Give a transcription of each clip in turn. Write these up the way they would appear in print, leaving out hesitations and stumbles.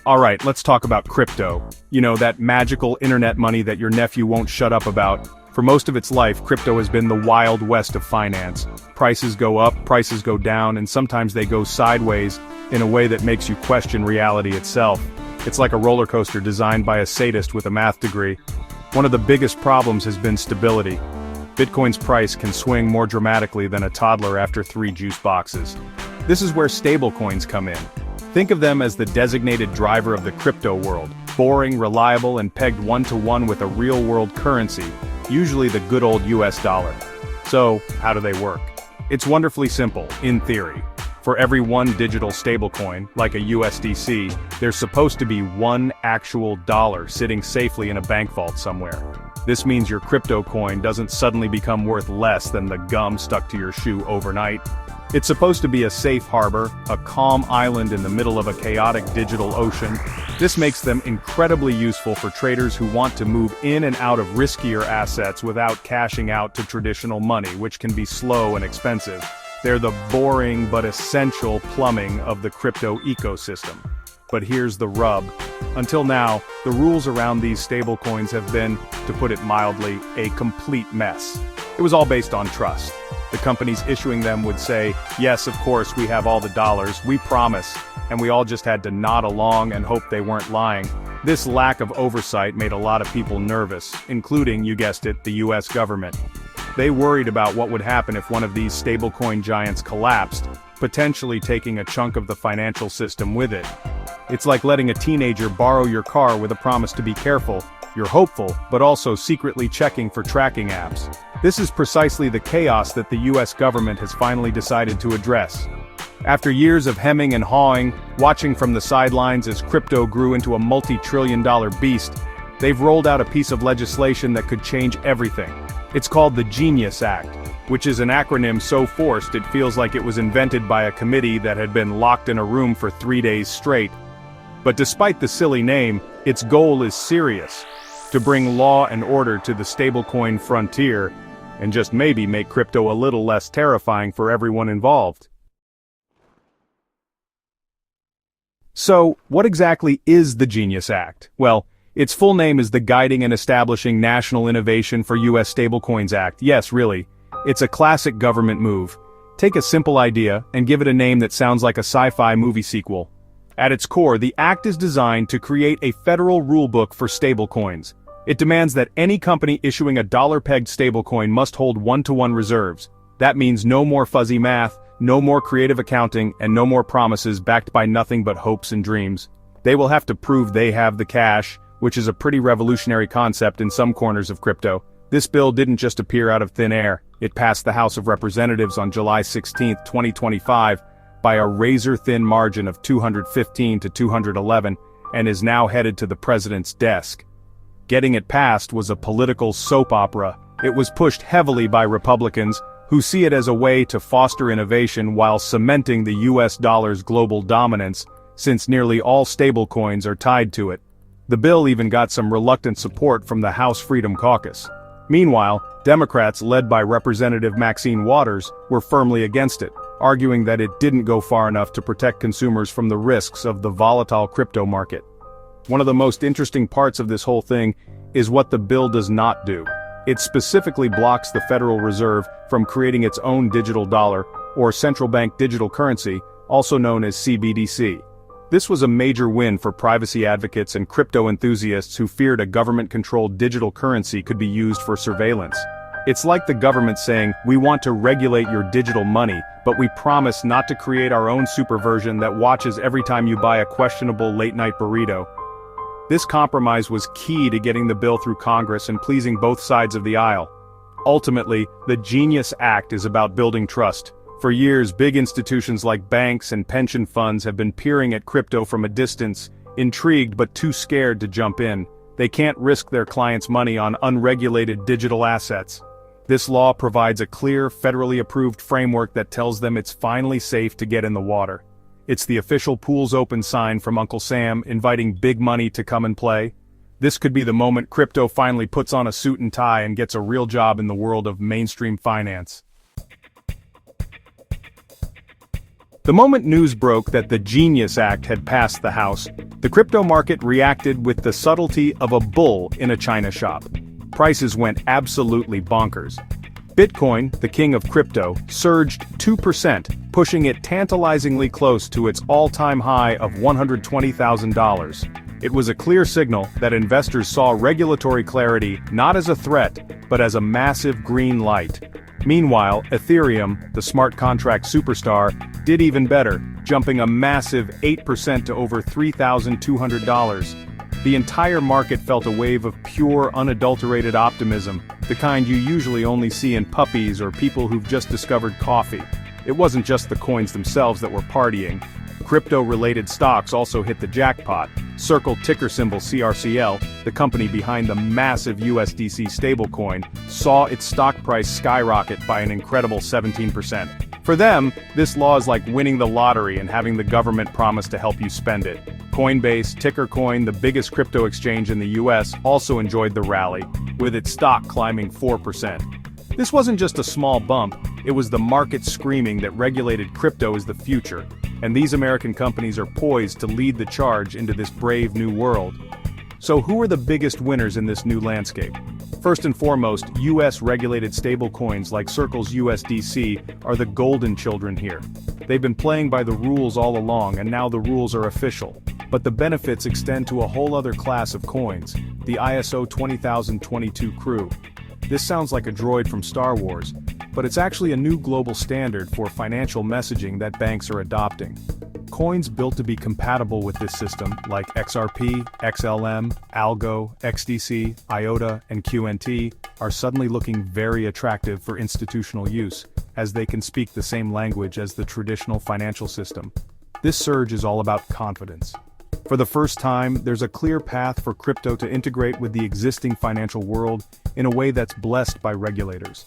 Alright, let's talk about crypto. You know, that magical internet money that your nephew won't shut up about. For most of its life, crypto has been the wild west of finance. Prices go up, prices go down, and sometimes they go sideways in a way that makes you question reality itself. It's like a roller coaster designed by a sadist with a math degree. One of the biggest problems has been stability. Bitcoin's price can swing more dramatically than a toddler after 3 juice boxes. This is where stablecoins come in. Think of them as the designated driver of the crypto world, boring, reliable, and pegged one-to-one with a real-world currency, usually the good old US dollar. So, how do they work? It's wonderfully simple, in theory. For every one digital stablecoin, like a USDC, there's supposed to be one actual dollar sitting safely in a bank vault somewhere. This means your crypto coin doesn't suddenly become worth less than the gum stuck to your shoe overnight. It's supposed to be a safe harbor, a calm island in the middle of a chaotic digital ocean. This makes them incredibly useful for traders who want to move in and out of riskier assets without cashing out to traditional money, which can be slow and expensive. They're the boring but essential plumbing of the crypto ecosystem. But here's the rub. Until now, the rules around these stablecoins have been, to put it mildly, a complete mess. It was all based on trust. The companies issuing them would say, yes, of course, we have all the dollars, we promise, and we all just had to nod along and hope they weren't lying. This lack of oversight made a lot of people nervous, including, you guessed it, the US government. They worried about what would happen if one of these stablecoin giants collapsed, potentially taking a chunk of the financial system with it. It's like letting a teenager borrow your car with a promise to be careful. You're hopeful, but also secretly checking for tracking apps. This is precisely the chaos that the US government has finally decided to address. After years of hemming and hawing, watching from the sidelines as crypto grew into a multi-trillion-dollar beast, they've rolled out a piece of legislation that could change everything. It's called the Genius Act, which is an acronym so forced it feels like it was invented by a committee that had been locked in a room for 3 days straight. But despite the silly name, its goal is serious: to bring law and order to the stablecoin frontier, and just maybe make crypto a little less terrifying for everyone involved. So, what exactly is the Genius Act? Well, its full name is the Guiding and Establishing National Innovation for U.S. Stablecoins Act. Yes, really. It's a classic government move. Take a simple idea and give it a name that sounds like a sci-fi movie sequel. At its core, the act is designed to create a federal rulebook for stablecoins. It demands that any company issuing a dollar-pegged stablecoin must hold one-to-one reserves. That means no more fuzzy math, no more creative accounting, and no more promises backed by nothing but hopes and dreams. They will have to prove they have the cash, which is a pretty revolutionary concept in some corners of crypto. This bill didn't just appear out of thin air. It passed the House of Representatives on July 16, 2025, by a razor-thin margin of 215 to 211, and is now headed to the president's desk. Getting it passed was a political soap opera. It was pushed heavily by Republicans, who see it as a way to foster innovation while cementing the US dollar's global dominance, since nearly all stablecoins are tied to it. The bill even got some reluctant support from the House Freedom Caucus. Meanwhile, Democrats led by Representative Maxine Waters were firmly against it, arguing that it didn't go far enough to protect consumers from the risks of the volatile crypto market. One of the most interesting parts of this whole thing is what the bill does not do. It specifically blocks the Federal Reserve from creating its own digital dollar, or central bank digital currency, also known as CBDC. This was a major win for privacy advocates and crypto enthusiasts who feared a government-controlled digital currency could be used for surveillance. It's like the government saying, we want to regulate your digital money, but we promise not to create our own super version that watches every time you buy a questionable late-night burrito. This compromise was key to getting the bill through Congress and pleasing both sides of the aisle. Ultimately, the Genius Act is about building trust. For years, big institutions like banks and pension funds have been peering at crypto from a distance, intrigued but too scared to jump in. They can't risk their clients' money on unregulated digital assets. This law provides a clear, federally approved framework that tells them it's finally safe to get in the water. It's the official pools open sign from Uncle Sam inviting big money to come and play. This could be the moment crypto finally puts on a suit and tie and gets a real job in the world of mainstream finance. The moment news broke that the Genius Act had passed the House, the crypto market reacted with the subtlety of a bull in a china shop. Prices went absolutely bonkers. Bitcoin, the king of crypto, surged 2%, pushing it tantalizingly close to its all-time high of $120,000. It was a clear signal that investors saw regulatory clarity not as a threat, but as a massive green light. Meanwhile, Ethereum, the smart contract superstar, did even better, jumping a massive 8% to over $3,200. The entire market felt a wave of pure, unadulterated optimism, the kind you usually only see in puppies or people who've just discovered coffee. It wasn't just the coins themselves that were partying. Crypto-related stocks also hit the jackpot. Circle ticker symbol CRCL, the company behind the massive USDC stablecoin, saw its stock price skyrocket by an incredible 17%. For them, this law is like winning the lottery and having the government promise to help you spend it. Coinbase, ticker coin, the biggest crypto exchange in the US, also enjoyed the rally, with its stock climbing 4%. This wasn't just a small bump, it was the market screaming that regulated crypto is the future, and these American companies are poised to lead the charge into this brave new world. So who are the biggest winners in this new landscape? First and foremost, US-regulated stablecoins like Circle's USDC are the golden children here. They've been playing by the rules all along, and now the rules are official. But the benefits extend to a whole other class of coins, the ISO 20022 crew. This sounds like a droid from Star Wars, but it's actually a new global standard for financial messaging that banks are adopting. Coins built to be compatible with this system, like XRP, XLM, Algo, XDC, IOTA, and QNT, are suddenly looking very attractive for institutional use, as they can speak the same language as the traditional financial system. This surge is all about confidence. For the first time, there's a clear path for crypto to integrate with the existing financial world in a way that's blessed by regulators.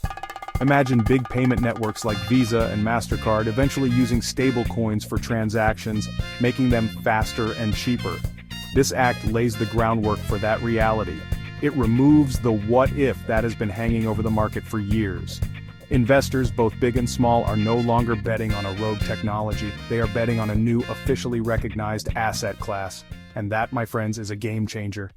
Imagine big payment networks like Visa and MasterCard eventually using stablecoins for transactions, making them faster and cheaper. This act lays the groundwork for that reality. It removes the what-if that has been hanging over the market for years. Investors, both big and small, are no longer betting on a rogue technology. They are betting on a new, officially recognized asset class. And that, my friends, is a game changer.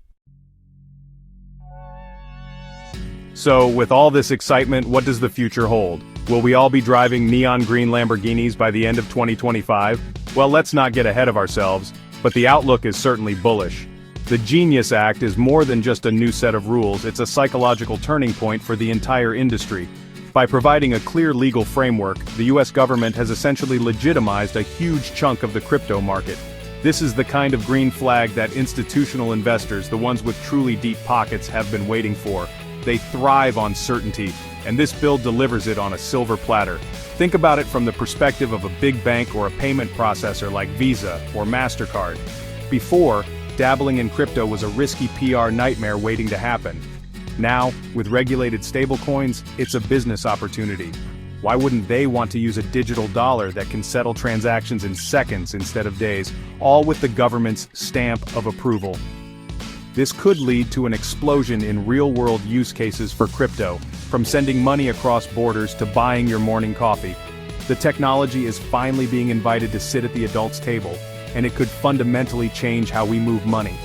So, with all this excitement, what does the future hold? Will we all be driving neon green Lamborghinis by the end of 2025? Well, let's not get ahead of ourselves, but the outlook is certainly bullish. The Genius Act is more than just a new set of rules, it's a psychological turning point for the entire industry. By providing a clear legal framework, the US government has essentially legitimized a huge chunk of the crypto market. This is the kind of green flag that institutional investors, the ones with truly deep pockets, have been waiting for. They thrive on certainty, and this bill delivers it on a silver platter. Think about it from the perspective of a big bank or a payment processor like Visa or MasterCard. Before, dabbling in crypto was a risky PR nightmare waiting to happen. Now, with regulated stablecoins, it's a business opportunity. Why wouldn't they want to use a digital dollar that can settle transactions in seconds instead of days, all with the government's stamp of approval? This could lead to an explosion in real-world use cases for crypto, from sending money across borders to buying your morning coffee. The technology is finally being invited to sit at the adults' table, and it could fundamentally change how we move money.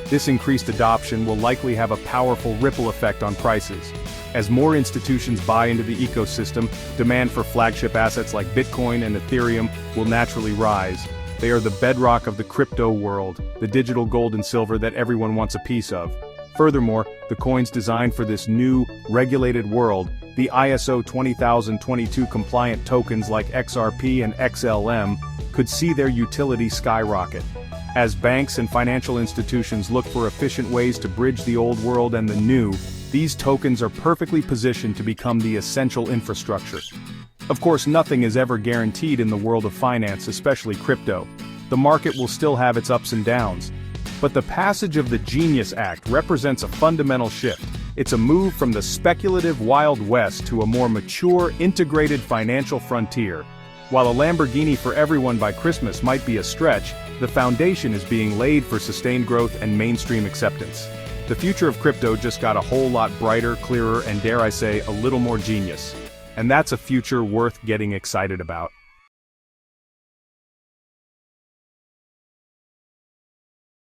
This increased adoption will likely have a powerful ripple effect on prices. As more institutions buy into the ecosystem, demand for flagship assets like Bitcoin and Ethereum will naturally rise. They are the bedrock of the crypto world, the digital gold and silver that everyone wants a piece of. Furthermore, the coins designed for this new, regulated world, the ISO 20022 compliant tokens like XRP and XLM, could see their utility skyrocket. As banks and financial institutions look for efficient ways to bridge the old world and the new, these tokens are perfectly positioned to become the essential infrastructure. Of course, nothing is ever guaranteed in the world of finance, especially crypto. The market will still have its ups and downs. But the passage of the Genius Act represents a fundamental shift. It's a move from the speculative Wild West to a more mature, integrated financial frontier. While a Lamborghini for everyone by Christmas might be a stretch, the foundation is being laid for sustained growth and mainstream acceptance. The future of crypto just got a whole lot brighter, clearer, and dare I say, a little more genius. And that's a future worth getting excited about.